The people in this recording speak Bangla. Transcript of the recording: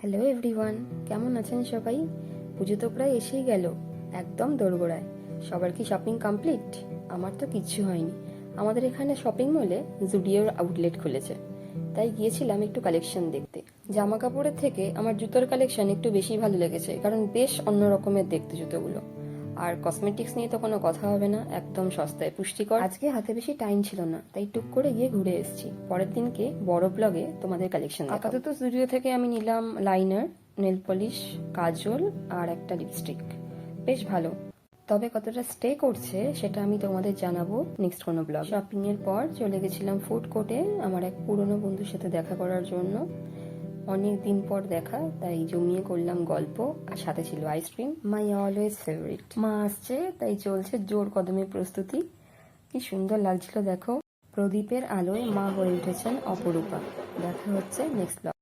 হ্যালো এভরিওয়ান, কেমন আছেন সবাই? পুজো তো প্রায় এসেই গেল, একদম দোরগোড়ায়। সবার কি শপিং কমপ্লিট? আমার তো কিচ্ছু হয়নি। আমাদের এখানে শপিং মলে জুডিওর আউটলেট খুলেছে, তাই গিয়েছিলাম একটু কালেকশন দেখতে। জামা কাপড়ের থেকে আমার জুতোর কালেকশন একটু বেশি ভালো লেগেছে, কারণ বেশ অন্য রকমের দেখতে জুতোগুলো। আর কসমেটিক্স নিয়ে তো কোনো কথা হবে না, একদম সস্তায় পুষ্টিকর। আজকে হাতে বেশি টাইম ছিল না, তাই টুক করে গিয়ে ঘুরে এসেছি। পরের দিনকে বড় ব্লগে তোমাদের কালেকশন দেখাবো। আপাতত স্টুডিও থেকে আমি নিলাম লাইনার, নেল পলিশ, কাজল আর একটা লিপস্টিক। বেশ ভালো, তবে কতটা স্টে করছে সেটা আমি তোমাদের জানাবো নেক্সট কোনো ব্লগ। শপিং এর পর চলে গেছিলাম ফুড কোর্টে আমার এক পুরনো বন্ধুর সাথে দেখা করার জন্য। অনেক দিন পর দেখা, তাই জমিয়ে করলাম গল্প, আর সাথে ছিল আইসক্রিম, মাই অলওয়েজ ফেভারিট। মা আসছে, তাই চলছে জোর কদমে প্রস্তুতি। কি সুন্দর লাগছিল দেখো, প্রদীপের আলোয় মা হয়ে উঠেছেন অপরূপা। দেখা হচ্ছে নেক্সট ব্লগ।